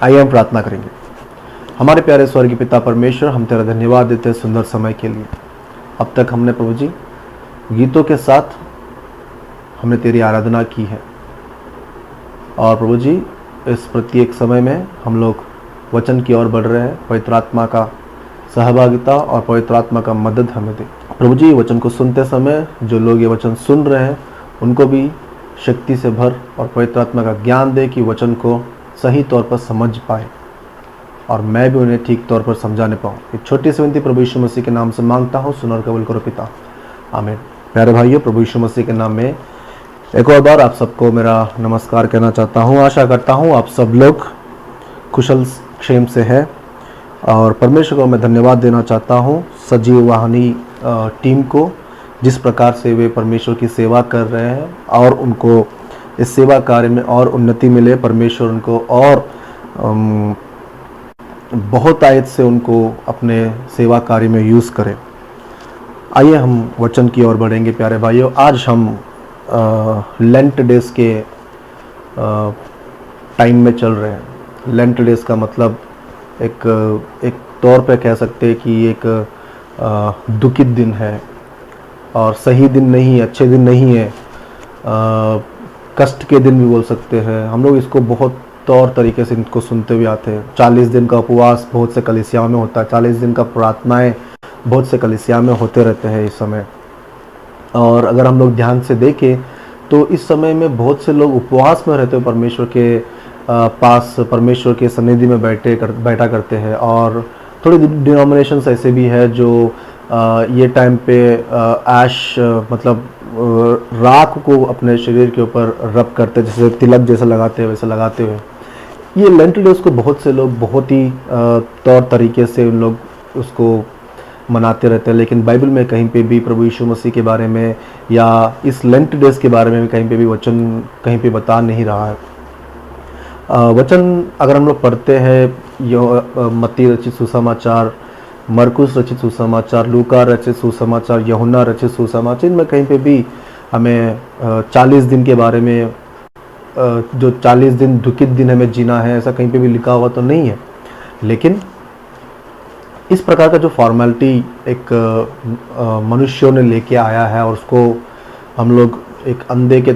आइए हम प्रार्थना करेंगे। हमारे प्यारे स्वर्गीय पिता परमेश्वर, हम तेरा धन्यवाद देते हैं सुंदर समय के लिए। अब तक हमने प्रभु जी गीतों के साथ हमने तेरी आराधना की है, और प्रभु जी इस प्रत्येक समय में हम लोग वचन की ओर बढ़ रहे हैं। पवित्र आत्मा का सहभागिता और पवित्र आत्मा का मदद हमें दे प्रभु जी। वचन को सुनते समय जो लोग ये वचन सुन रहे हैं उनको भी शक्ति से भर और पवित्र आत्मा का ज्ञान दे कि वचन को सही तौर पर समझ पाए, और मैं भी उन्हें ठीक तौर पर समझाने पाऊँ। एक छोटी सी विनती प्रभु यीशु मसीह के नाम से मांगता हूँ, सुन और कबूल करो पिता, आमीन। प्यारे भाइयों, प्रभु यीशु मसीह के नाम में एक और बार आप सबको मेरा नमस्कार कहना चाहता हूँ। आशा करता हूँ आप सब लोग कुशल क्षेम से है, और परमेश्वर को मैं धन्यवाद देना चाहता हूँ सजीव वाहिनी टीम को, जिस प्रकार से वे परमेश्वर की सेवा कर रहे हैं, और उनको इस सेवा कार्य में और उन्नति मिले। परमेश्वर उनको और बहुत आयत से उनको अपने सेवा कार्य में यूज़ करें। आइए हम वचन की ओर बढ़ेंगे। प्यारे भाइयों, आज हम लेंट डेज के टाइम में चल रहे हैं। लेंट डेज का मतलब एक तौर पे कह सकते हैं कि एक दुखित दिन है, और सही दिन नहीं, अच्छे दिन नहीं है, कष्ट के दिन भी बोल सकते हैं। हम लोग इसको बहुत तौर तरीके से इनको सुनते हुए आते हैं। 40 दिन का उपवास बहुत से कलीसियाओं में होता है, 40 दिन का प्रार्थनाएं बहुत से कलीसिया में होते रहते हैं इस समय। और अगर हम लोग ध्यान से देखें तो इस समय में बहुत से लोग उपवास में रहते हैं, परमेश्वर के पास, परमेश्वर के सन्निधि में बैठा करते हैं। और थोड़ी डिनोमिनेशंस ऐसे भी है जो ये टाइम पे ऐश मतलब राख को अपने शरीर के ऊपर रब करते, जैसे तिलक जैसा लगाते हैं वैसे लगाते हुए ये लेंट डेज को बहुत से लोग बहुत ही तौर तरीके से उन लोग उसको मनाते रहते हैं। लेकिन बाइबल में कहीं पे भी प्रभु यीशु मसीह के बारे में या इस लेंट डेज के बारे में भी कहीं पे भी वचन कहीं पे बता नहीं रहा है। वचन अगर हम लोग पढ़ते हैं, मत्ती रचित सुसमाचार, मरकुस रचित सुसमाचार, लूका रचित सुसमाचार, यूहन्ना रचित सुसमाचार, इनमें कहीं पे भी हमें 40 दिन के बारे में, जो 40 दिन दुखित दिन हमें जीना है, ऐसा कहीं पे भी लिखा हुआ तो नहीं है। लेकिन इस प्रकार का जो फॉर्मेलिटी एक मनुष्यों ने लेके आया है, और उसको हम लोग एक अंधों के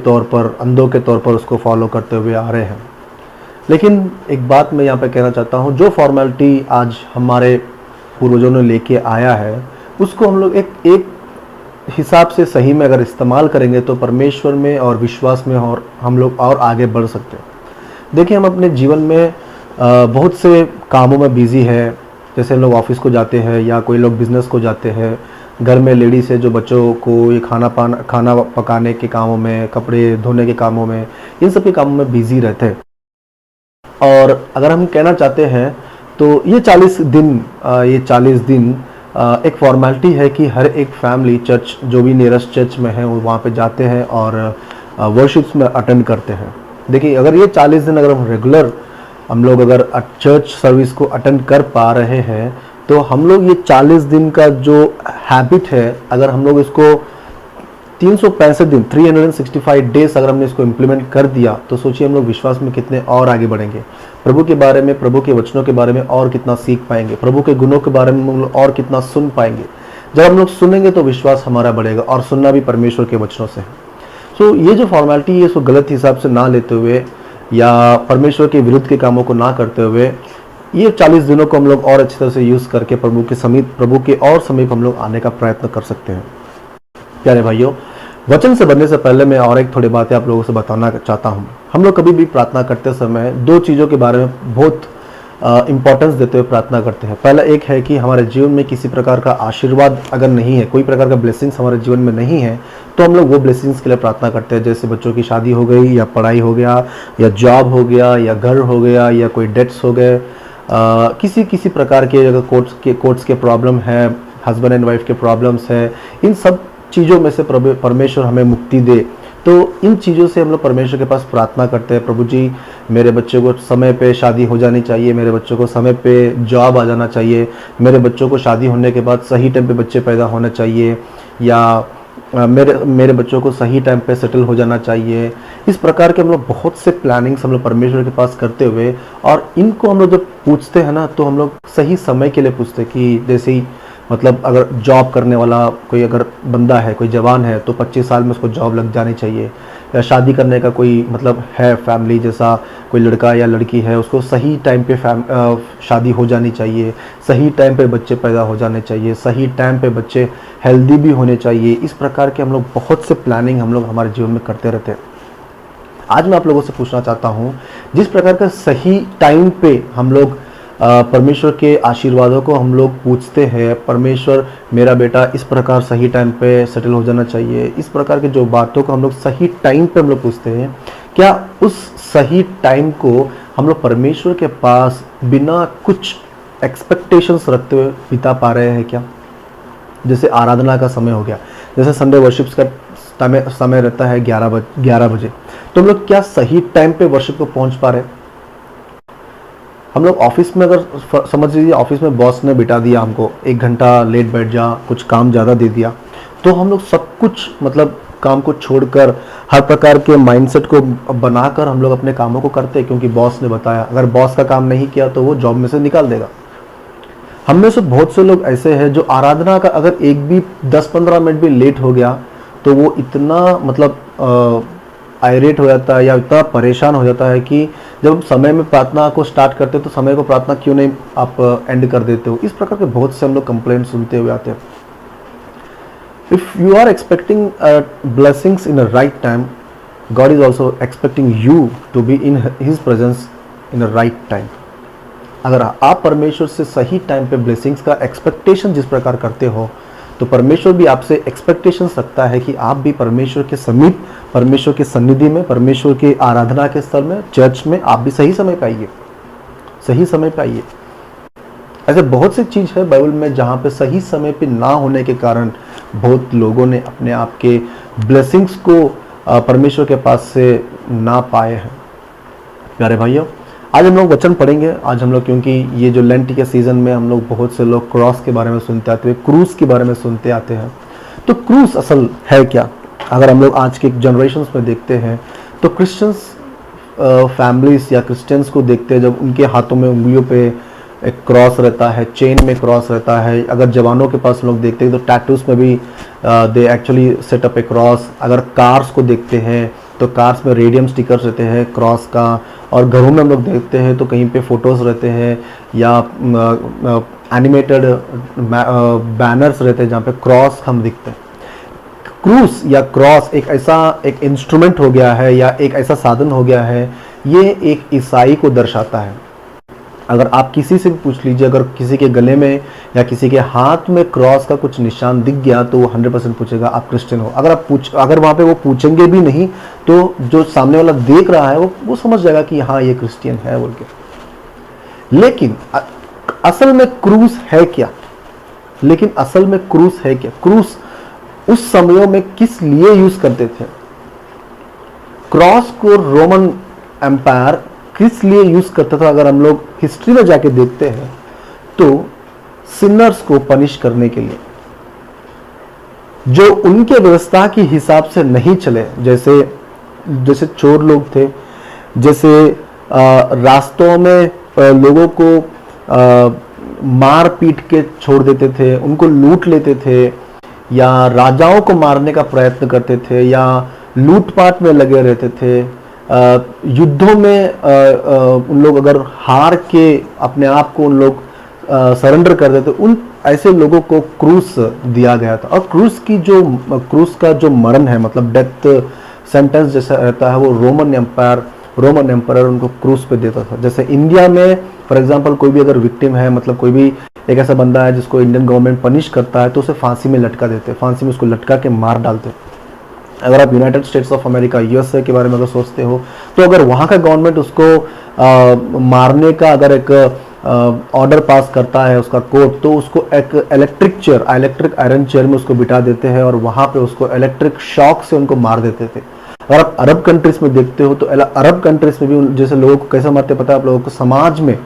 तौर पर उसको फॉलो करते हुए आ रहे हैं। लेकिन एक बात मैं यहाँ पे कहना चाहता हूँ, जो फॉर्मेलिटी आज हमारे पूर्वजों ने लेके आया है उसको हम लोग एक हिसाब से सही में अगर इस्तेमाल करेंगे तो परमेश्वर में और विश्वास में और हम लोग और आगे बढ़ सकते हैं। देखिए, हम अपने जीवन में बहुत से कामों में बिजी है, जैसे लोग ऑफिस को जाते हैं या कोई लोग बिजनेस को जाते हैं। घर में लेडीज़ है जो बच्चों को ये खाना पकाने के कामों में, कपड़े धोने के कामों में, इन सब के कामों में बिजी रहते हैं। और अगर हम कहना चाहते हैं तो ये 40 दिन एक फॉर्मेलिटी है कि हर एक फैमिली चर्च, जो भी नियरेस्ट चर्च में है, वो वहाँ पे जाते हैं और वर्शिप्स में अटेंड करते हैं। देखिए, अगर ये 40 दिन अगर हम रेगुलर हम लोग अगर चर्च सर्विस को अटेंड कर पा रहे हैं, तो हम लोग ये 40 दिन का जो हैबिट है, अगर हम लोग इसको 365 दिन 365 डेज अगर हमने इसको इम्प्लीमेंट कर दिया, तो सोचिए हम लोग विश्वास में कितने और आगे बढ़ेंगे। प्रभु के बारे में, प्रभु के वचनों के बारे में और कितना सीख पाएंगे, प्रभु के गुणों के बारे में हम लोग और कितना सुन पाएंगे। जब हम लोग सुनेंगे तो विश्वास हमारा बढ़ेगा, और सुनना भी परमेश्वर के वचनों से है। सो ये जो फॉर्मेलिटी है इसको गलत हिसाब से ना लेते हुए या परमेश्वर के विरुद्ध के कामों को ना करते हुए, ये 40 दिनों को हम लोग और अच्छी तरह से यूज़ करके प्रभु के और समीप हम लोग आने का प्रयत्न कर सकते हैं। प्यारे भाइयों, वचन से बढ़ने से पहले मैं और एक थोड़ी बातें आप लोगों से बताना चाहता हूँ। हम लोग कभी भी प्रार्थना करते समय दो चीज़ों के बारे में बहुत इम्पोर्टेंस देते हुए प्रार्थना करते हैं। पहला एक है कि हमारे जीवन में किसी प्रकार का आशीर्वाद अगर नहीं है, कोई प्रकार का ब्लेसिंग्स हमारे जीवन में नहीं है, तो हम लोग वो ब्लेसिंग्स के लिए प्रार्थना करते हैं। जैसे बच्चों की शादी हो गई, या पढ़ाई हो गया, या जॉब हो गया, या घर हो गया, या कोई डेट्स हो गए, किसी प्रकार के अगर कोर्ट्स के प्रॉब्लम है, हस्बैंड एंड वाइफ के प्रॉब्लम्स है, इन सब चीज़ों में से परमेश्वर हमें मुक्ति दे। तो इन चीज़ों से हम लोग परमेश्वर के पास प्रार्थना करते हैं, प्रभु जी मेरे बच्चों को समय पे शादी हो जानी चाहिए, मेरे बच्चों को समय पे जॉब आ जाना चाहिए, मेरे बच्चों को शादी होने के बाद सही टाइम पे बच्चे पैदा होना चाहिए, या मेरे मेरे बच्चों को सही टाइम पे सेटल हो जाना चाहिए। इस प्रकार के हम लोग बहुत से प्लानिंग्स हम लोग परमेश्वर के पास करते हुए, और इनको हम लोग जब पूछते हैं ना, तो हम लोग सही समय के लिए पूछते हैं कि जैसे ही मतलब अगर जॉब करने वाला कोई अगर बंदा है, कोई जवान है, तो 25 साल में उसको जॉब लग जानी चाहिए। या शादी करने का कोई मतलब है फैमिली, जैसा कोई लड़का या लड़की है, उसको सही टाइम पे शादी हो जानी चाहिए, सही टाइम पे बच्चे पैदा हो जाने चाहिए, सही टाइम पे बच्चे हेल्दी भी होने चाहिए। इस प्रकार के हम लोग बहुत से प्लानिंग हम लोग हमारे जीवन में करते रहते हैं। आज मैं आप लोगों से पूछना चाहता हूँ, जिस प्रकार का सही टाइम पे हम लोग परमेश्वर के आशीर्वादों को हम लोग पूछते हैं, परमेश्वर मेरा बेटा इस प्रकार सही टाइम पे सेटल हो जाना चाहिए, इस प्रकार के जो बातों को हम लोग सही टाइम पे हम लोग पूछते हैं, क्या उस सही टाइम को हम लोग परमेश्वर के पास बिना कुछ एक्सपेक्टेशंस रखते हुए बिता पा रहे हैं क्या? जैसे आराधना का समय हो गया, जैसे संडे वर्शिप्स का समय रहता है 11 बजे, तो हम लोग क्या सही टाइम पे वर्शिप को पहुंच पा रहे हैं? हम लोग ऑफिस में अगर समझ लीजिए ऑफिस में बॉस ने बिठा दिया हमको, 1 घंटा लेट बैठ जा, कुछ काम ज़्यादा दे दिया, तो हम लोग सब कुछ मतलब काम को छोड़कर हर प्रकार के माइंडसेट को बनाकर हम लोग अपने कामों को करते हैं, क्योंकि बॉस ने बताया। अगर बॉस का काम नहीं किया तो वो जॉब में से निकाल देगा। हम में से बहुत से लोग ऐसे हैं जो आराधना का अगर एक भी 10-15 मिनट भी लेट हो गया तो वो इतना मतलब आयरेट हो जाता है या इतना परेशान हो जाता है कि जब समय में प्रार्थना को स्टार्ट करते हो तो समय को प्रार्थना क्यों नहीं आप एंड कर देते हो। इस प्रकार के बहुत से हम लोग कंप्लेंट सुनते हुए आते हैं। If you are expecting blessings in a right time, God is also expecting you to be in his presence in a right time. अगर आप परमेश्वर से सही टाइम पे ब्लेसिंग्स का एक्सपेक्टेशन जिस प्रकार करते हो, तो परमेश्वर भी आपसे एक्सपेक्टेशन रखता है कि आप भी परमेश्वर के समीप, परमेश्वर के सन्निधि में, परमेश्वर के आराधना के स्थल में, चर्च में आप भी सही समय पे आइए, सही समय पे आइए। ऐसे बहुत सी चीज़ है बाइबल में जहाँ पे सही समय पे ना होने के कारण बहुत लोगों ने अपने आप के ब्लेसिंग्स को परमेश्वर के पास से ना पाए हैं। प्यारे भाइयों, आज हम लोग वचन पढ़ेंगे। आज हम लोग, क्योंकि ये जो लेंट के सीजन में हम लोग बहुत से लोग क्रॉस के बारे में सुनते आते हैं, क्रूस के बारे में सुनते आते हैं, तो क्रूस असल है क्या? अगर हम लोग आज के जनरेशन्स में देखते हैं तो क्रिश्चियंस फैमिलीज या क्रिश्चियंस को देखते हैं, जब उनके हाथों में उंगलियों पे एक क्रॉस रहता है, चेन में क्रॉस रहता है। अगर जवानों के पास लोग देखते हैं तो टैटूज में भी they actually set up A cross. अगर कार्स को देखते हैं तो कार्स में रेडियम स्टिकर्स रहते हैं क्रॉस का, और घरों में हम लोग देखते हैं तो कहीं पे फोटोज़ रहते हैं या एनिमेटेड बैनर्स रहते हैं जहाँ पे क्रॉस हम दिखते हैं। क्रूस या क्रॉस एक इंस्ट्रूमेंट हो गया है या एक ऐसा साधन हो गया है, ये एक ईसाई को दर्शाता है। अगर आप किसी से भी पूछ लीजिए, अगर किसी के गले में या किसी के हाथ में क्रॉस का कुछ निशान दिख गया तो वो 100% पूछेगा आप क्रिश्चियन हो। अगर वहाँ पे वो पूछेंगे भी नहीं तो जो सामने वाला देख रहा है वो समझ जाएगा कि हाँ ये क्रिश्चियन है बोल के। लेकिन असल में क्रूस है क्या? क्रूस उस समयों में किस लिए यूज करते थे? क्रॉस को रोमन एम्पायर किस लिए यूज करता था? अगर हम लोग हिस्ट्री में जाके देखते हैं तो सिनर्स को पनिश करने के लिए, जो उनके व्यवस्था के हिसाब से नहीं चले, जैसे चोर लोग थे, जैसे रास्तों में लोगों को मार पीट के छोड़ देते थे, उनको लूट लेते थे, या राजाओं को मारने का प्रयत्न करते थे, या लूटपाट में लगे रहते थे। युद्धों में उन लोग अगर हार के अपने आप को उन लोग सरेंडर कर देते, उन ऐसे लोगों को क्रूस दिया गया था। और क्रूस का जो मरण है, मतलब डेथ सेंटेंस जैसा रहता है, वो रोमन एम्पायर उनको क्रूस पे देता था। जैसे इंडिया में फॉर एग्जांपल कोई भी अगर विक्टिम है, मतलब कोई भी एक ऐसा बंदा है जिसको इंडियन गवर्नमेंट पनिश करता है, तो उसे फांसी में लटका देते, फांसी में उसको लटका के मार डालते। अगर आप United states of America USA के बारे में अगर सोचते हो, तो अगर वहाँ का गवर्नमेंट उसको मारने का अगर एक ऑर्डर पास करता है उसका कोर्ट, तो उसको एक इलेक्ट्रिक आयरन चेयर में उसको बिठा देते हैं और वहाँ पे उसको इलेक्ट्रिक शॉक से उनको मार देते थे। अगर आप अरब कंट्रीज में देखते हो तो अरब कंट्रीज में भी जैसे लोगों को कैसे मारते पता है आप लोगों को? समाज में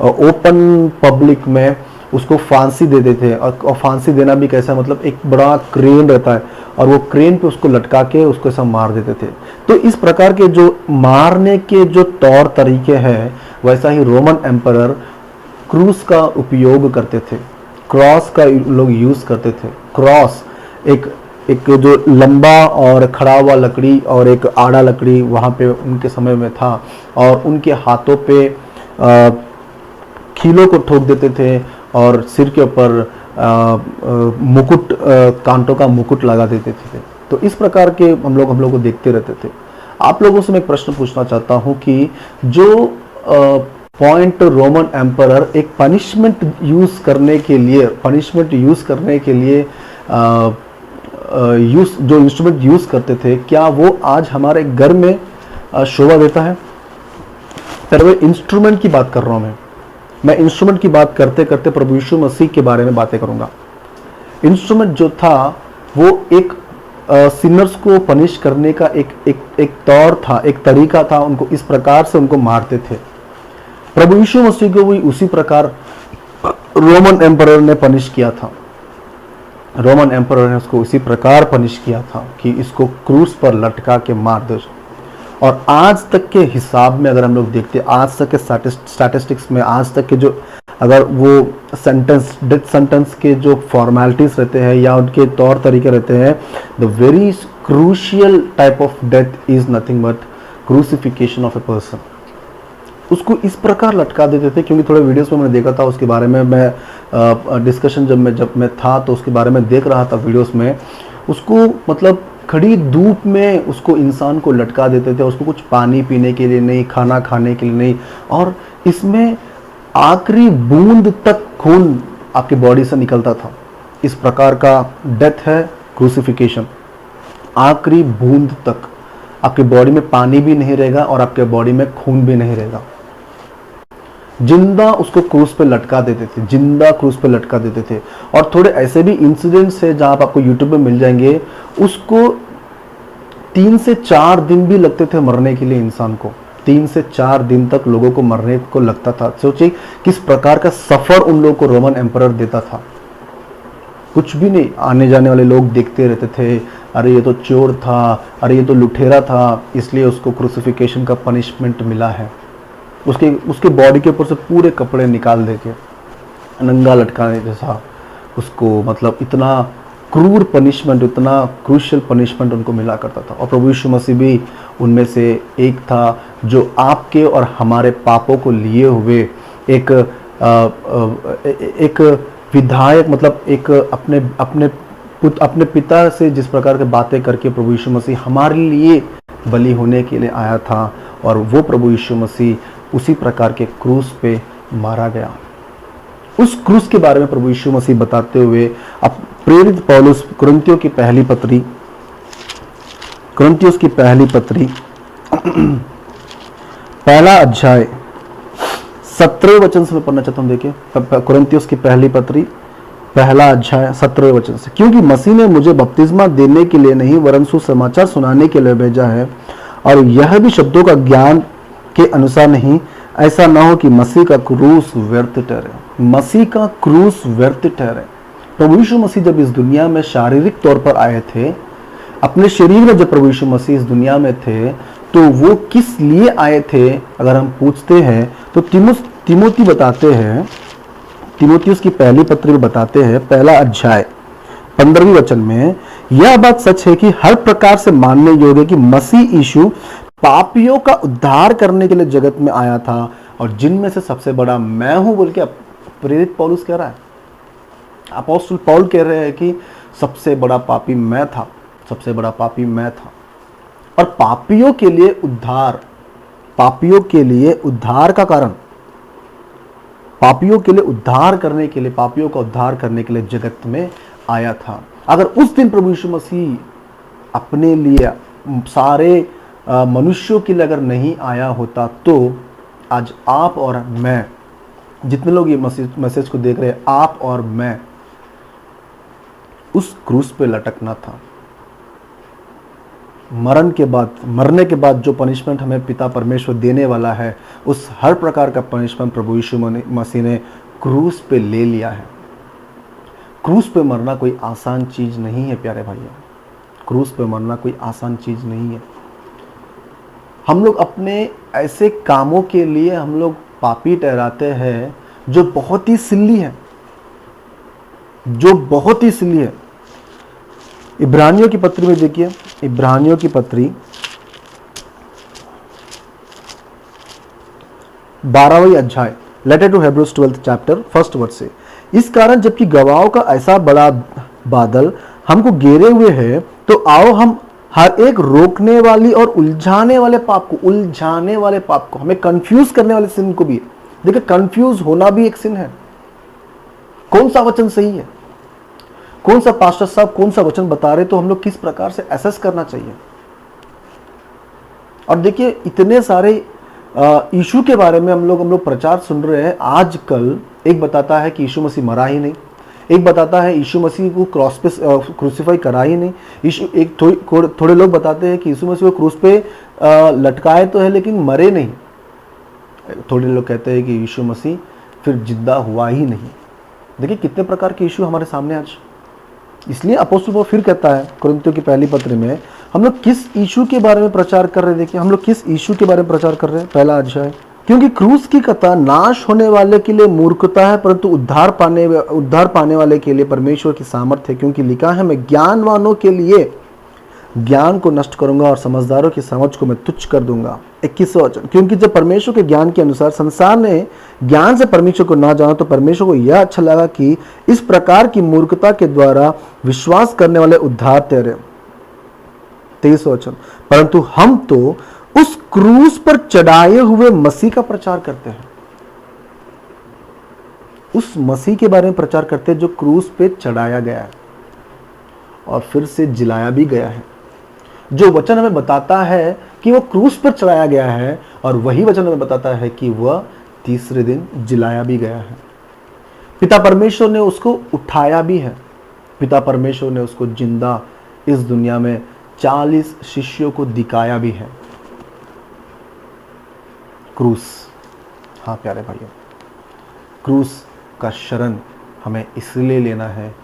ओपन पब्लिक में उसको फांसी दे देते हैं। और फांसी देना भी कैसा, मतलब एक बड़ा क्रेन रहता है और वो क्रेन पे उसको लटका के उसको ऐसा मार देते थे। तो इस प्रकार के जो मारने के जो तौर तरीके हैं, वैसा ही रोमन एम्परर क्रूस का उपयोग करते थे, क्रॉस का लोग यूज करते थे। क्रॉस एक एक जो लंबा और खड़ा हुआ लकड़ी और एक आड़ा लकड़ी वहाँ पे उनके समय में था, और उनके हाथों पे खीलों को ठोक देते थे और सिर के ऊपर मुकुट, कांटों का मुकुट लगा देते थे। तो इस प्रकार के हम लोग को देखते रहते थे। आप लोगों से मैं एक प्रश्न पूछना चाहता हूं कि जो पॉइंट रोमन एम्परर एक पनिशमेंट यूज करने के लिए जो इंस्ट्रूमेंट यूज करते थे, क्या वो आज हमारे घर में शोभा देता है? पर वो इंस्ट्रूमेंट की बात कर रहा हूं मैं इंस्ट्रूमेंट की बात करते करते प्रभु यीशु मसीह के बारे में बातें करूंगा। इंस्ट्रूमेंट जो था वो एक सिनर्स को पनिश करने का एक तौर था, एक तरीका था। उनको इस प्रकार से उनको मारते थे। प्रभु यीशु मसीह को भी उसी प्रकार रोमन एम्परर ने पनिश किया था। रोमन एम्परर ने उसको उसी प्रकार पनिश किया था कि इसको क्रूस पर लटका के मार दो। और आज तक के हिसाब में अगर हम लोग देखते हैं, आज तक के स्टैटिस्टिक्स में, आज तक के जो अगर वो डेथ सेंटेंस के जो फॉर्मेलिटीज रहते हैं या उनके तौर तरीके रहते हैं, the very crucial type of death is nothing but crucifixion of a person. उसको इस प्रकार लटका देते थे, क्योंकि थोड़े वीडियोस में मैंने देखा था उसके बारे में। मैं डिस्कशन जब मैं था तो उसके बारे में देख रहा था वीडियोस में। उसको मतलब खड़ी धूप में उसको इंसान को लटका देते थे, उसको कुछ पानी पीने के लिए नहीं, खाना खाने के लिए नहीं, और इसमें आखिरी बूंद तक खून आपके बॉडी से निकलता था। इस प्रकार का डेथ है क्रूसिफिकेशन। आखिरी बूंद तक आपके बॉडी में पानी भी नहीं रहेगा और आपके बॉडी में खून भी नहीं रहेगा। जिंदा उसको क्रूस पे लटका देते थे, जिंदा क्रूस पे लटका देते थे। और थोड़े ऐसे भी इंसिडेंट्स है जहां आपको यूट्यूब पे मिल जाएंगे, उसको 3 से 4 दिन भी लगते थे मरने के लिए। इंसान को 3 से 4 दिन तक लोगों को मरने को लगता था। सोचिए किस प्रकार का सफर उन लोगों को रोमन एम्परर देता था। कुछ भी नहीं, आने जाने वाले लोग देखते रहते थे, अरे ये तो चोर था, अरे ये तो लुटेरा था, इसलिए उसको क्रूसिफिकेशन का पनिशमेंट मिला है। उसके बॉडी के ऊपर से पूरे कपड़े निकाल देके नंगा लटकाने जैसा उसको, मतलब इतना क्रूर पनिशमेंट, इतना क्रूशियल पनिशमेंट उनको मिला करता था। और प्रभु यीशु मसीह भी उनमें से एक था जो आपके और हमारे पापों को लिए हुए एक विधायक, मतलब एक अपने पिता से जिस प्रकार के बातें करके प्रभु यीशु मसीह हमारे लिए बलि होने के लिए आया था, और वो प्रभु यीशु मसीह उसी प्रकार के क्रूस पे मारा गया। उस क्रूस के बारे में प्रभु यीशु मसीह बताते हुए अब प्रेरित पौलुस कुरिन्थियों की पहली पत्री पहला अध्याय 17वें वचन से मैं पढ़ना चाहता हूं। देखिए कुरिन्थियों की पहली पत्री पहला अध्याय 17वें वचन से, क्योंकि मसीह ने मुझे बपतिस्मा देने के लिए नहीं वरन सुसमाचार सुनाने के लिए भेजा है, और यह भी शब्दों का ज्ञान के अनुसार नहीं, ऐसा ना हो कि मसीह का क्रूस व्यर्थ ठहरे। मसीह का क्रूस व्यर्थ ठहरे। प्रभु यीशु मसीह जब इस दुनिया में शारीरिक तौर पर आए थे, अपने शरीर में जब प्रभु यीशु मसीह इस दुनिया में थे, तो वो किस लिए आए थे अगर हम पूछते हैं तो तिमोथी बताते हैं, तिमोथियुस की पहली पत्री में बताते हैं, पहला अध्याय 15वें वचन में, यह बात सच है कि हर प्रकार से मानने योग्य कि मसीह यीशु पापियों का उद्धार करने के लिए जगत में आया था, और जिनमें से सबसे बड़ा मैं हूं बोल के प्रेरित पौलुस कह रहा है। अपोस्टल पौल कह रहे हैं कि सबसे बड़ा पापी मैं था, सबसे बड़ा पापी मैं था। और पापियों के लिए उद्धार, पापियों के लिए उद्धार का कारण, पापियों के लिए उद्धार करने के लिए, पापियों का उद्धार करने के लिए जगत में आया था। अगर उस दिन प्रभु यीशु मसीह अपने लिए, सारे मनुष्यों के लिए अगर नहीं आया होता, तो आज आप और मैं, जितने लोग ये मैसेज को देख रहे हैं, आप और मैं उस क्रूस पे लटकना था। मरने के बाद जो पनिशमेंट हमें पिता परमेश्वर देने वाला है, उस हर प्रकार का पनिशमेंट प्रभु यीशु मसीह ने क्रूस पे ले लिया है। क्रूस पे मरना कोई आसान चीज नहीं है प्यारे भाइयों, क्रूस पे मरना कोई आसान चीज नहीं है। हम लोग अपने ऐसे कामों के लिए हम लोग पापी ठहराते हैं जो बहुत ही सिल्ली है, जो बहुत ही सिल्ली है। इब्रानियों की पत्री में देखिए, इब्रानियों की पत्री 12वां अध्याय, letter to Hebrews 12th chapter 1st word से, इस कारण जबकि गवाहों का ऐसा बड़ा बादल हमको घेरे हुए है, तो आओ हम हर एक रोकने वाली और उलझाने वाले पाप को, हमें कंफ्यूज करने वाले सिन को भी, देखिए कंफ्यूज होना भी एक सिन है। कौन सा वचन सही है, कौन सा पास्टर साहब कौन सा वचन बता रहे, तो हम लोग किस प्रकार से एसेस करना चाहिए। और देखिए इतने सारे यीशु के बारे में हम लोग प्रचार सुन रहे हैं आजकल। एक बताता है कि यीशु मसीह मरा ही नहीं, एक बताता है यीशु मसीह को क्रॉस पे क्रूसीफाई करा ही नहीं। यीशु एक थोड़े लोग बताते हैं कि यीशु मसीह को क्रूस पे लटकाए तो है लेकिन मरे नहीं। थोड़े लोग कहते हैं कि यीशु मसीह फिर जिंदा हुआ ही नहीं। देखिए कितने प्रकार के यीशु हमारे सामने आज। इसलिए अपोस्तल पौल फिर कहता है कुरिन्थियों की पहली पत्र में, हम लोग किस यीशु के बारे में प्रचार कर रहे हैं। देखिए हम लोग किस यीशु के बारे में प्रचार कर रहे हैं, पहला अध्याय, क्योंकि क्रूस की कथा नाश होने वाले के लिए मूर्खता है, परंतु उद्धार पाने वाले के लिए परमेश्वर की सामर्थ्य है। क्योंकि लिखा है, मैं ज्ञानवानों के लिए ज्ञान को नष्ट करूंगा और समझदारों की समझ को मैं तुच्छ कर दूंगा। 21वां वचन, क्योंकि जब परमेश्वर के ज्ञान के अनुसार संसार ने ज्ञान से परमेश्वर को ना जाना, तो परमेश्वर को यह अच्छा लगा कि इस प्रकार की मूर्खता के द्वारा विश्वास करने वाले उद्धार ठहरे। 23वां वचन, परंतु हम तो उस क्रूस पर चढ़ाए हुए मसीह का प्रचार करते हैं। उस मसीह के बारे में प्रचार करते हैं जो क्रूस पे चढ़ाया गया है और फिर से जिलाया भी गया है। जो वचन हमें बताता है कि वो क्रूस पर चढ़ाया गया है, और वही वचन हमें बताता है कि वह तीसरे दिन जिलाया भी गया है। पिता परमेश्वर ने उसको उठाया भी है। पिता परमेश्वर ने उसको जिंदा इस दुनिया में 40 शिष्यों को दिखाया भी है। क्रूस, हाँ प्यारे भाइयों, क्रूस का शरण हमें इसलिए लेना है।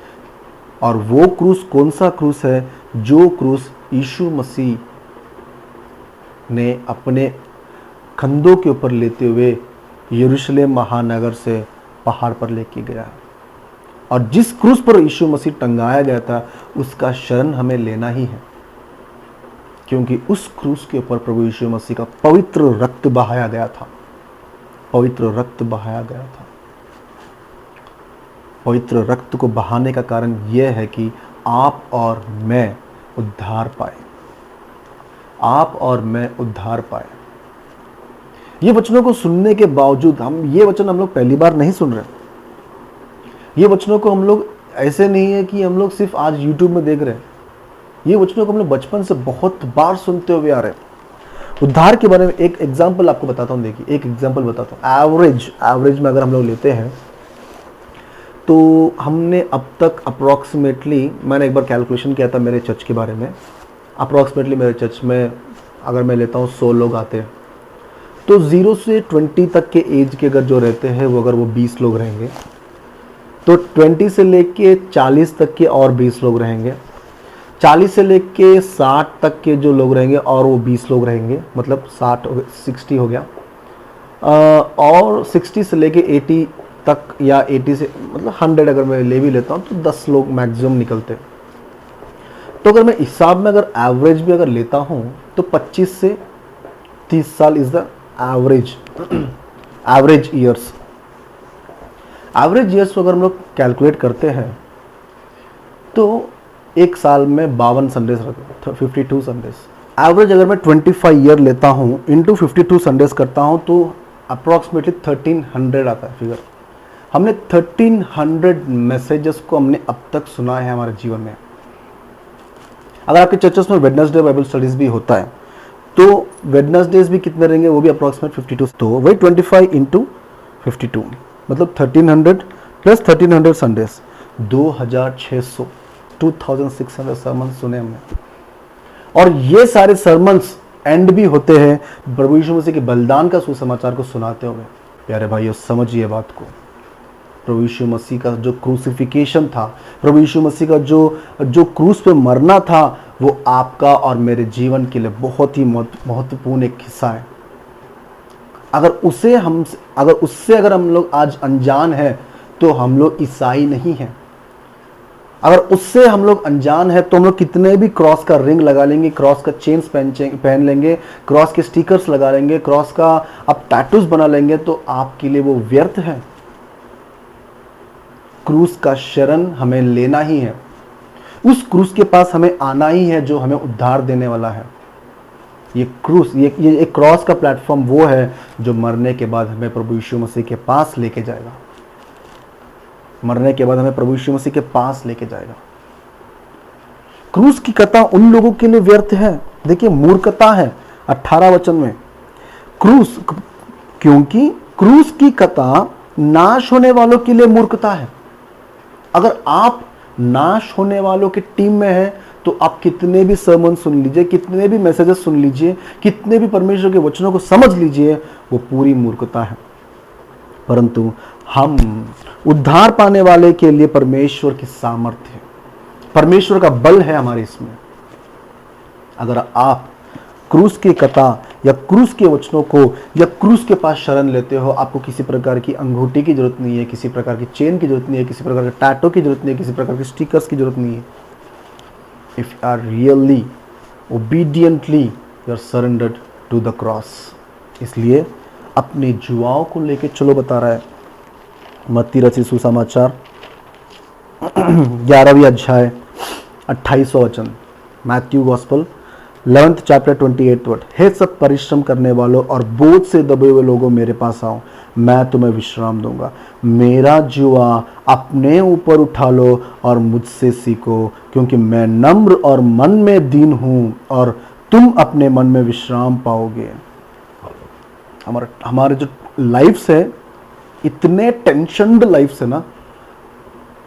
और वो क्रूस कौन सा क्रूस है? जो क्रूस यीशु मसीह ने अपने कंधों के ऊपर लेते हुए यरूशलेम महानगर से पहाड़ पर लेके गया, और जिस क्रूस पर यीशु मसीह टंगाया गया था उसका शरण हमें लेना ही है, क्योंकि उस क्रूस के ऊपर प्रभु यीशु मसीह का पवित्र रक्त बहाया गया था। पवित्र रक्त बहाया गया था। पवित्र रक्त को बहाने का कारण यह है कि आप और मैं उद्धार पाए, आप और मैं उद्धार पाए। ये वचनों को सुनने के बावजूद ये वचन हम लोग पहली बार नहीं सुन रहे। ये वचनों को हम लोग ऐसे नहीं है कि हम लोग सिर्फ आज यूट्यूब में देख रहे हैं। ये वचनों को हम लोग बचपन से बहुत बार सुनते हुए आ रहे हैं। उद्धार के बारे में एक एग्जाम्पल आपको बताता हूँ। देखिए एक एग्जाम्पल बताता हूँ। एवरेज में अगर हम लोग लेते हैं तो हमने अब तक अप्रॉक्सीमेटली, मैंने एक बार कैलकुलेशन किया था मेरे चर्च के बारे में, अप्रॉक्सीमेटली मेरे चर्च में अगर मैं लेता हूँ 100 लोग आते हैं, तो 0 से 20 तक के एज के अगर जो रहते हैं वो 20 लोग रहेंगे, तो 20 से लेके 40 तक के और 20 लोग रहेंगे, 40 से लेके 60 तक के जो लोग रहेंगे और वो 20 लोग रहेंगे, मतलब 60 हो गया, और 60 से लेके 80 तक या 80 से मतलब 100 अगर मैं ले भी लेता हूँ तो 10 लोग मैक्सिमम निकलते। तो अगर मैं हिसाब में अगर एवरेज भी अगर लेता हूँ तो 25 से 30 साल is the average years. Average years को अगर हम लोग कैलकुलेट करते हैं तो एक साल में 52 संडेज रहते, 52 संडेज। एवरेज अगर मैं 25 ईयर लेता हूँ इंटू 52 संडेज करता हूँ तो अप्रॉक्सीमेटली 1300 आता है फिगर। हमने 1300 मैसेजेस को हमने अब तक सुना है हमारे जीवन में। अगर आपके चर्चेस में वेडनेसडे बाइबल स्टडीज भी होता है तो वेडनेसडेज भी कितने रहेंगे, वो भी अप्रॉक्सीमेट 52, तो वही 25 इंटू 52 मतलब 1300 प्लस 1300 संडेज, 2600 सरमन सुने हमने। और ये सारे सरमन्स एंड भी होते हैं प्रभु यीशु मसीह के बलिदान का सुसमाचार को सुनाते हुए। प्यारे भाइयों समझिए बात को, प्रभु यीशु मसीह का जो क्रूसिफिकेशन था, प्रभु यीशु मसीह का जो क्रूस पे मरना था, वो आपका और मेरे जीवन के लिए बहुत ही महत्वपूर्ण एक हिस्सा है। अगर उससे हम लोग आज अनजान हैं तो हम लोग ईसाई नहीं हैं। अगर उससे हम लोग अनजान है तो हम लोग कितने भी क्रॉस का रिंग लगा लेंगे, क्रॉस का चेन्स पहन लेंगे, क्रॉस के स्टिकर्स लगा लेंगे, क्रॉस का आप टैटूज बना लेंगे, तो आपके लिए वो व्यर्थ है। क्रूस का शरण हमें लेना ही है, उस क्रूस के पास हमें आना ही है जो हमें उद्धार देने वाला है। ये क्रूस, ये एक क्रॉस का प्लेटफॉर्म वो है जो मरने के बाद हमें प्रभु यीशु मसीह के पास लेके जाएगा। मरने के बाद हमें प्रभु यीशु मसीह के पास लेके जाएगा। क्रूस की कथा उन लोगों के लिए व्यर्थ है। देखिए मूर्खता है 18 वचन में, क्रूस, क्योंकि क्रूस की कथा नाश होने वालों के लिए मूर्खता है। अगर आप नाश होने वालों की टीम में हैं तो आप कितने भी सर्मन सुन लीजिए, कितने भी मैसेजेस सुन लीजिए, कितने भी परमेश्वर के वचनों को समझ लीजिए, वो पूरी मूर्खता है। परंतु हम उद्धार पाने वाले के लिए परमेश्वर की सामर्थ्य है, परमेश्वर का बल है हमारे इसमें। अगर आप क्रूस की कथा या क्रूस के वचनों को या क्रूस के पास शरण लेते हो, आपको किसी प्रकार की अंगूठी की जरूरत नहीं है, किसी प्रकार की चेन की जरूरत नहीं है, किसी प्रकार के टैटू की जरूरत नहीं है, किसी प्रकार के स्टिकर्स की जरूरत नहीं है। If you are really obediently you are surrendered to the cross. इसलिए अपने जुआओं को लेके चलो, बता रहा है मत्ती रचित सुसमाचार 11वीं अध्याय 28वां वचन, Matthew gospel 11th chapter 28th word. हे सब परिश्रम करने वालों और बोझ से दबे हुए लोगों, मेरे पास आओ, मैं तुम्हें विश्राम दूंगा। मेरा जुआ अपने ऊपर उठा लो और मुझसे सीखो, क्योंकि मैं नम्र और मन में दीन हूं, और तुम अपने मन में विश्राम पाओगे। हमारे जो लाइफ्स है, इतने टेंशनड लाइफ्स है ना,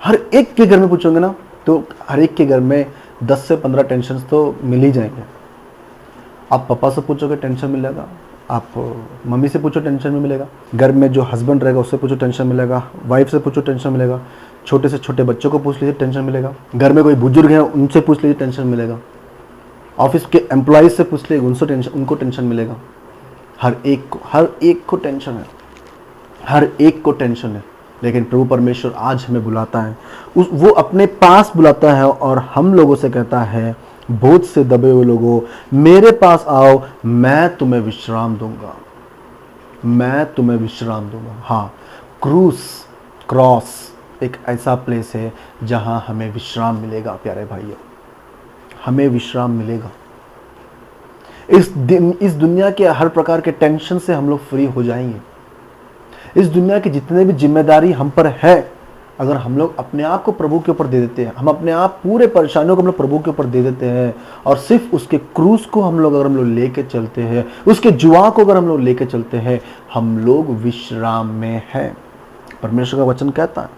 हर एक के घर में पूछोगे ना तो हर एक के घर में 10 से 15 टेंशन तो मिल ही जाएंगे। आप पापा से पूछोगे टेंशन मिलेगा, आप मम्मी से पूछो टेंशन में मिलेगा, घर में जो हस्बैंड रहेगा उससे पूछो टेंशन मिलेगा, वाइफ से पूछो टेंशन मिलेगा, छोटे से छोटे बच्चों को पूछ लीजिए टेंशन मिलेगा, घर में कोई बुजुर्ग है उनसे पूछ लीजिए टेंशन मिलेगा, ऑफिस के एम्प्लॉयज से पूछ लीजिए उनको टेंशन मिलेगा। हर एक को टेंशन है, हर एक को टेंशन है। लेकिन प्रभु परमेश्वर आज हमें बुलाता है, वो अपने पास बुलाता है और हम लोगों से कहता है, बोझ से दबे हुए लोगों, मेरे पास आओ, मैं तुम्हें विश्राम दूंगा, मैं तुम्हें विश्राम दूंगा। हाँ, क्रॉस एक ऐसा प्लेस है जहां हमें विश्राम मिलेगा। प्यारे भाइयों, हमें विश्राम मिलेगा। इस दुनिया के हर प्रकार के टेंशन से हम लोग फ्री हो जाएंगे। इस दुनिया की जितने भी जिम्मेदारी हम पर है, अगर हम लोग अपने आप को प्रभु के ऊपर दे देते हैं, हम अपने आप पूरे परेशानियों को हम लोग प्रभु के ऊपर दे देते हैं और सिर्फ उसके क्रूस को हम लोग लेके चलते हैं, उसके जुआ को अगर हम लोग लेके चलते हैं, हम लोग विश्राम में हैं। परमेश्वर का वचन कहता है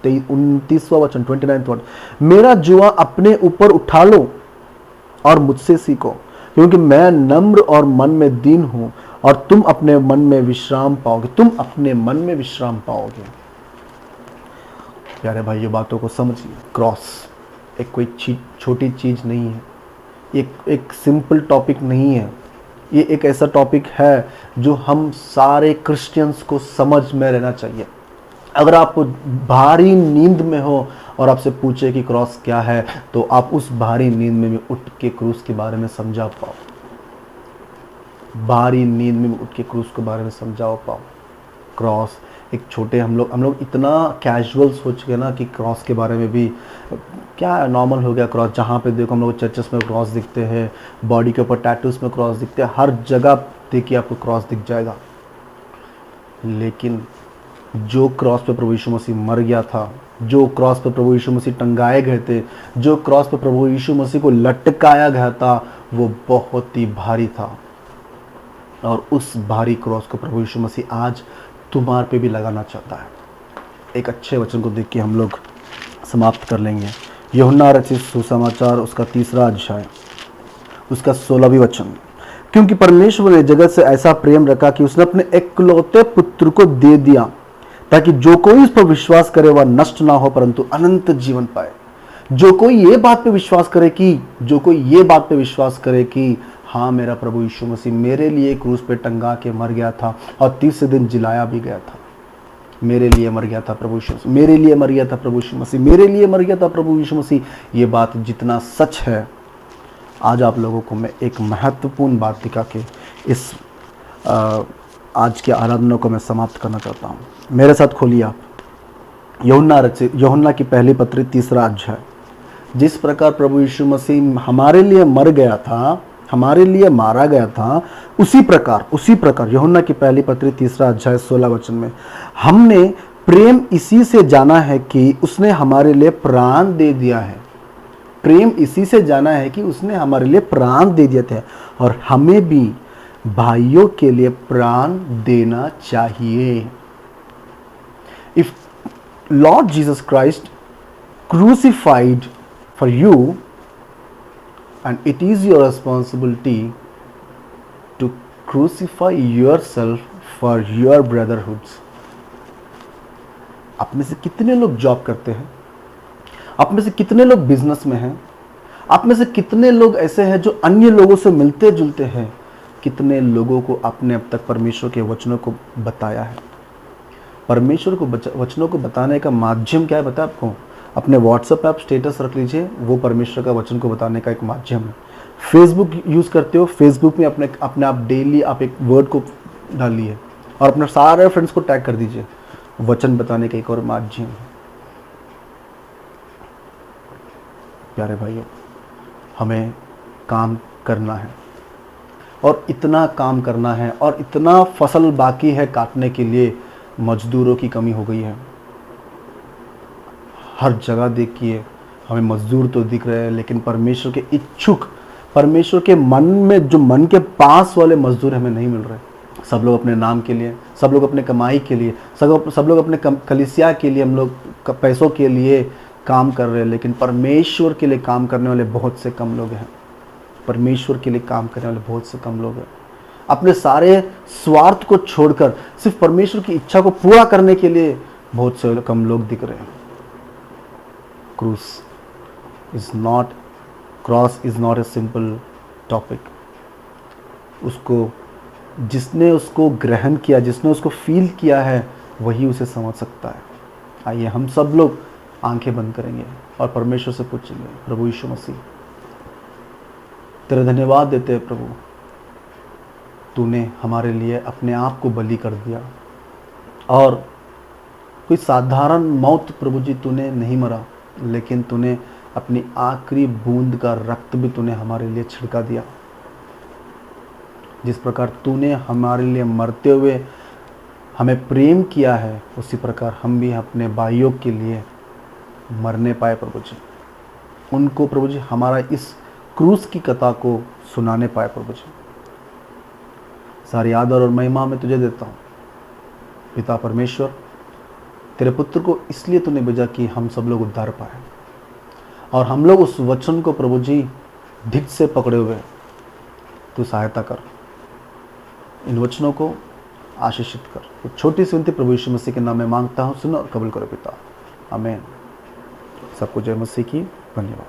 29वां वचन 29th वर्ड, मेरा जुआ अपने ऊपर उठा लो और मुझसे सीखो, क्योंकि मैं नम्र और मन में दीन हूं, और तुम अपने मन में विश्राम पाओगे। तुम अपने मन में विश्राम पाओगे। प्यारे भाई, ये बातों को समझिए। क्रॉस एक कोई छोटी चीज नहीं है, एक सिंपल टॉपिक नहीं है। ये एक ऐसा टॉपिक है जो हम सारे क्रिश्चियंस को समझ में रहना चाहिए। अगर आप भारी नींद में हो और आपसे पूछे कि क्रॉस क्या है, तो आप उस भारी नींद में भी उठ के क्रूस के बारे में समझा पाओ। भारी नींद में उठ के क्रूस के बारे में समझाओ पाओ। क्रॉस एक छोटे, हम लोग इतना कैजुअल सोच गए ना कि क्रॉस के बारे में भी क्या नॉर्मल हो गया क्रॉस। जहाँ पे देखो हम लोग चर्चेस में क्रॉस दिखते हैं, बॉडी के ऊपर टैटूज में क्रॉस दिखते हैं, हर जगह देखिए आपको क्रॉस दिख जाएगा। लेकिन जो क्रॉस पे प्रभु यीशु मसीह मर गया था, जो क्रॉस पे प्रभु यीशु मसीह टंगाए गए थे, जो क्रॉस पे प्रभु यीशु मसीह को लटकाया गया था, वो बहुत ही भारी था। और उस भारी क्रॉस को प्रभु यीशु मसीह आज तुम्हारे पे भी लगाना चाहता है। एक अच्छे वचन को देख के हम लोग समाप्त कर लेंगे। यूहन्ना रचित सुसमाचार उसका 3रा अध्याय उसका 16वीं वचन, क्योंकि परमेश्वर ने जगत से ऐसा प्रेम रखा कि उसने अपने एकलौते पुत्र को दे दिया, ताकि जो कोई इस पर विश्वास करे वह नष्ट ना हो परंतु अनंत जीवन पाए। जो कोई ये बात पे विश्वास करे कि हाँ, मेरा प्रभु यीशु मसीह मेरे लिए क्रूस पे टंगा के मर गया था और तीसरे दिन जिलाया भी गया था, मेरे लिए मर गया था प्रभु यीशु मसीह, मेरे लिए मर गया था प्रभु यीशु मसीह, मेरे लिए मर गया था प्रभु यीशु मसीह, ये बात जितना सच है, आज आप लोगों को मैं एक महत्वपूर्ण बात दिखा के इस आज के आराधना को मैं समाप्त करना चाहता हूँ। मेरे साथ खोलिए आप यूहन्ना की पहली पत्री 3 अध्याय। जिस प्रकार प्रभु यीशु मसीह हमारे लिए मर गया था, हमारे लिए मारा गया था, उसी प्रकार यूहन्ना की पहली पत्री 3 अध्याय 16 वचन में हमने प्रेम इसी से जाना है कि उसने हमारे लिए प्राण दे दिया है। प्रेम इसी से जाना है कि उसने हमारे लिए प्राण दे दिए थे और हमें भी भाइयों के लिए प्राण देना चाहिए। If Lord Jesus Christ crucified for you and it is your responsibility to crucify yourself for your brotherhoods। आप में से कितने लोग जॉब करते हैं? आप में से कितने लोग बिजनेस में हैं? आप में से कितने लोग ऐसे हैं जो अन्य लोगों से मिलते जुलते हैं? कितने लोगों को आपने अब तक परमेश्वर के वचनों को बताया है? परमेश्वर को वचनों को बताने का माध्यम क्या है पता है आपको? अपने व्हाट्सएप पे आप स्टेटस रख लीजिए, वो परमेश्वर का वचन को बताने का एक माध्यम है। फेसबुक यूज़ करते हो, फेसबुक में अपने आप डेली आप एक वर्ड को डालिए और अपने सारे फ्रेंड्स को टैग कर दीजिए, वचन बताने का एक और माध्यम है। प्यारे भाइयों, हमें काम करना है और इतना काम करना है और इतना फसल बाकी है काटने के लिए, मजदूरों की कमी हो गई है। हर जगह देखिए हमें मजदूर तो दिख रहे हैं, लेकिन परमेश्वर के इच्छुक, परमेश्वर के मन में जो मन के पास वाले मजदूर हमें नहीं मिल रहे। सब लोग अपने नाम के लिए, सब लोग अपने कमाई के लिए, सब लोग अपने कलीसिया के लिए, हम लोग पैसों के लिए काम कर रहे हैं, लेकिन परमेश्वर के लिए काम करने वाले बहुत से कम लोग हैं। परमेश्वर के लिए काम करने वाले बहुत से कम लोग हैं। अपने सारे स्वार्थ को छोड़कर सिर्फ परमेश्वर की इच्छा को पूरा करने के लिए बहुत से कम लोग दिख रहे हैं। Cross is not a simple topic. जिसने उसको ग्रहण किया, जिसने उसको फील किया है, वही उसे समझ सकता है। आइए हम सब लोग आंखें बंद करेंगे और परमेश्वर से पूछेंगे, प्रभु यीशु मसीह, तेरे धन्यवाद देते हैं प्रभु, तूने हमारे लिए अपने आप को बलि कर दिया और कोई साधारण मौत प्रभु जी तूने नहीं मरा, लेकिन तूने अपनी आखिरी बूंद का रक्त भी तूने हमारे लिए छिड़का दिया। जिस प्रकार तूने हमारे लिए मरते हुए हमें प्रेम किया है, उसी प्रकार हम भी अपने भाइयों के लिए मरने पाए प्रभु जी। उनको प्रभु जी हमारा इस क्रूस की कथा को सुनाने पाए प्रभु जी। सारी आदर और महिमा मैं तुझे देता हूँ पिता परमेश्वर। तेरे पुत्र को इसलिए तूने भेजा कि हम सब लोग उद्धार पाए और हम लोग उस वचन को प्रभु जी ढिक से पकड़े हुए। तू सहायता कर, इन वचनों को आशीषित कर। एक छोटी सी विनती प्रभु यीशु मसीह के नाम में मांगता हूँ, सुनो और कबूल करो पिता, आमीन। सबको जय मसीह की। धन्यवाद।